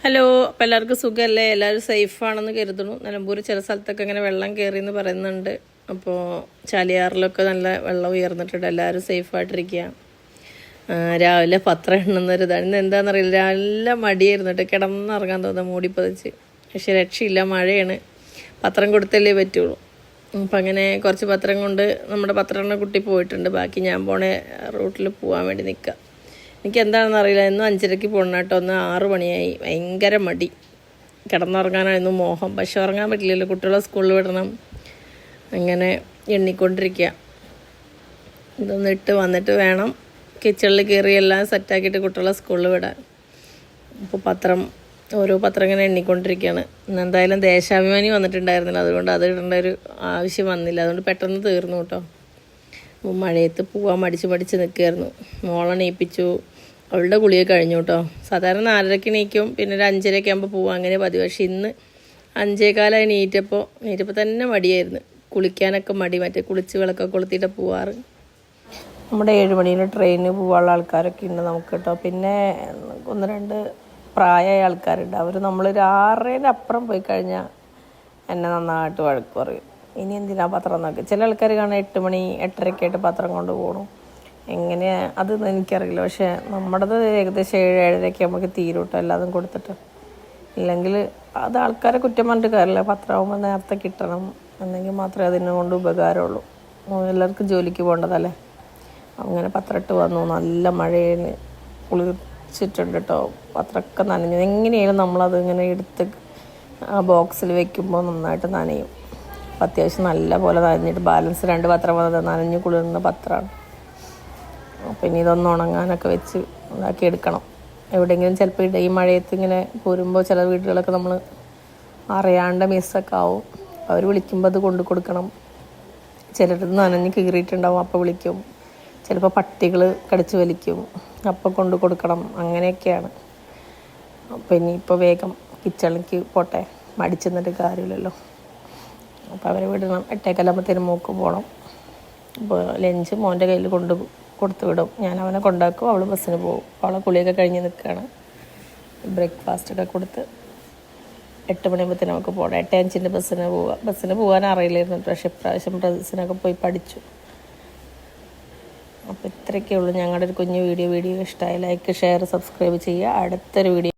Hello, അപ്പം എല്ലാവർക്കും സുഖമല്ലേ? എല്ലാവരും സേഫാണെന്ന് കരുതുന്നു. നിലമ്പൂർ ചില സ്ഥലത്തൊക്കെ ഇങ്ങനെ വെള്ളം കയറിയെന്ന് പറയുന്നുണ്ട്. അപ്പോൾ ചാലിയാറിലൊക്കെ നല്ല വെള്ളം ഉയർന്നിട്ടുണ്ട്. എല്ലാവരും സേഫായിട്ടിരിക്കുക. രാവിലെ പത്രം എണ്ണുന്നൊരിതാണ്. ഇന്ന് എന്താണെന്നറിയില്ല, നല്ല മടിയായിരുന്നിട്ട് കിടന്നിറങ്ങാൻ തോന്നുന്നു മൂടിപ്പതിച്ച്. പക്ഷെ രക്ഷയില്ല, മഴയാണ്. പത്രം കൊടുത്തല്ലേ പറ്റുള്ളൂ. അപ്പം അങ്ങനെ കുറച്ച് പത്രം കൊണ്ട് നമ്മുടെ പത്രം കുട്ടി പോയിട്ടുണ്ട്. ബാക്കി ഞാൻ പോണ റൂട്ടിൽ പോകാൻ വേണ്ടി നിൽക്കുക. എനിക്ക് എന്താണെന്ന് അറിയില്ല, ഇന്നും 5:30 പോകണം കേട്ടോ. ഒന്ന് 6 മണിയായി. ഭയങ്കര മടി. കിടന്നുറങ്ങാനായിരുന്നു മോഹം, പക്ഷെ ഉറങ്ങാൻ പറ്റില്ലല്ലോ, കുട്ടികളെ സ്കൂളിൽ വിടണം. അങ്ങനെ എണ്ണിക്കൊണ്ടിരിക്കുക. ഇതൊന്ന് ഇട്ട് വന്നിട്ട് വേണം കിച്ചണിൽ കയറി എല്ലാം സെറ്റാക്കിയിട്ട് കുട്ടികളെ സ്കൂളിൽ വിടാൻ. അപ്പോൾ ഓരോ പത്രം ഇങ്ങനെ എണ്ണിക്കൊണ്ടിരിക്കുകയാണ്. ഇന്ന് എന്തായാലും ദേശാഭിമാനി വന്നിട്ടുണ്ടായിരുന്നില്ല, അതുകൊണ്ട് അത് ഇടേണ്ട ഒരു ആവശ്യം വന്നില്ല. അതുകൊണ്ട് പെട്ടെന്ന് തീർന്നു കേട്ടോ. മഴയത്ത് പോവാൻ മടിച്ച് നിൽക്കുകയായിരുന്നു. മോളെ എണീപ്പിച്ചു, അവളുടെ കുളിയൊക്കെ കഴിഞ്ഞു കേട്ടോ. സാധാരണ 4:30 എണീക്കും, പിന്നെ ഒരു 5:30 ആകുമ്പോൾ പോവാം, അങ്ങനെ പതിവ്. പക്ഷെ ഇന്ന് 5:15 എണീറ്റപ്പോൾ തന്നെ മടിയായിരുന്നു. കുളിക്കാനൊക്കെ മടി. കുളിച്ച് വിളക്കൊക്കെ കൊളുത്തിയിട്ട് പോവാറ്. നമ്മുടെ 7 മണിയിൽ ട്രെയിനിന് പോകാനുള്ള ആൾക്കാരൊക്കെ ഉണ്ട് നമുക്ക് കേട്ടോ. പിന്നെ 1-2 പ്രായമായ ആൾക്കാരുണ്ട്. അവർ നമ്മളൊരു 6:30 അപ്പുറം പോയി കഴിഞ്ഞാൽ എന്നെ നന്നായിട്ട് വഴക്ക് പറയും. ഇനി എന്തിനാ പത്രം നോക്കി. ചില ആൾക്കാർ കാണാൻ 8 മണി 8:30 ആയിട്ട് പത്രം കൊണ്ട് പോകണം. എങ്ങനെ അതൊന്നും എനിക്കറിയില്ല. പക്ഷേ നമ്മുടേത് ഏകദേശം 7-7:30 നമുക്ക് തീരും കേട്ടോ, എല്ലാതും കൊടുത്തിട്ട്. ഇല്ലെങ്കിൽ അത് ആൾക്കാരെ കുറ്റം പറഞ്ഞിട്ട് കാര്യമില്ല. പത്രമാകുമ്പോൾ നേരത്തെ കിട്ടണം എന്നെങ്കിൽ മാത്രമേ അതിനെ കൊണ്ട് ഉപകാരമുള്ളൂ. എല്ലാവർക്കും ജോലിക്ക് പോകേണ്ടതല്ലേ. അങ്ങനെ പത്രം ഇട്ട് വന്നു. നല്ല മഴയിൽ കുളിച്ചിട്ടുണ്ട് കേട്ടോ. പത്രമൊക്കെ നനഞ്ഞു. എങ്ങനെയായാലും നമ്മളത് ഇങ്ങനെ എടുത്ത് ആ ബോക്സിൽ വെക്കുമ്പോൾ നന്നായിട്ട് നനയും. അത്യാവശ്യം നല്ല പോലെ നനഞ്ഞിട്ട് ബാലൻസ് 2 പത്രം വന്നത് നനഞ്ഞ് കുളിർന്ന പത്രമാണ്. പിന്നെ ഇതൊന്ന് ഉണങ്ങാനൊക്കെ വെച്ച് ഉണ്ടാക്കി എടുക്കണം. എവിടെയെങ്കിലും ചിലപ്പോൾ ഈ മഴയത്ത് ഇങ്ങനെ പോരുമ്പോൾ ചില വീടുകളൊക്കെ നമ്മൾ അറിയാണ്ട് മിസ്സൊക്കെ ആവും. അവർ വിളിക്കുമ്പോൾ അത് കൊണ്ടു കൊടുക്കണം. ചിലരത് നനഞ്ഞ് കീറിയിട്ടുണ്ടാവും, അപ്പോൾ വിളിക്കും. ചിലപ്പോൾ പട്ടികൾ കടിച്ച് വലിക്കും, അപ്പോൾ കൊണ്ടു കൊടുക്കണം. അങ്ങനെയൊക്കെയാണ്. അപ്പോൾ ഇനിയിപ്പോൾ വേഗം കിച്ചണിലേക്ക് പോട്ടെ, മടിച്ചെന്നിട്ട് കാര്യമില്ലല്ലോ. അപ്പോൾ അവരെ വിടണം. 8:15 മൂക്ക് പോകണം. അപ്പോൾ ലഞ്ച് മോൻ്റെ കയ്യിൽ കൊടുത്തു വിടും. ഞാൻ അവനെ കൊണ്ടാക്കും, അവൾ ബസ്സിന് പോകും. അവളെ കുളിയൊക്കെ കഴിഞ്ഞ് നിൽക്കുകയാണ്. ബ്രേക്ക്ഫാസ്റ്റൊക്കെ കൊടുത്ത് 8 മണിയാകുമ്പോഴത്തേന് നമുക്ക് പോകണം. 8:05 ബസ്സിന് പോകാൻ അറിയില്ലായിരുന്നു, പക്ഷേ ഇപ്രാവശ്യം ബസ്സിനൊക്കെ പോയി പഠിച്ചു. അപ്പോൾ ഇത്രയൊക്കെ ഉള്ളൂ ഞങ്ങളുടെ ഒരു കുഞ്ഞു വീഡിയോ ഇഷ്ടമായി ലൈക്ക്, ഷെയർ, സബ്സ്ക്രൈബ് ചെയ്യുക. അടുത്തൊരു വീഡിയോ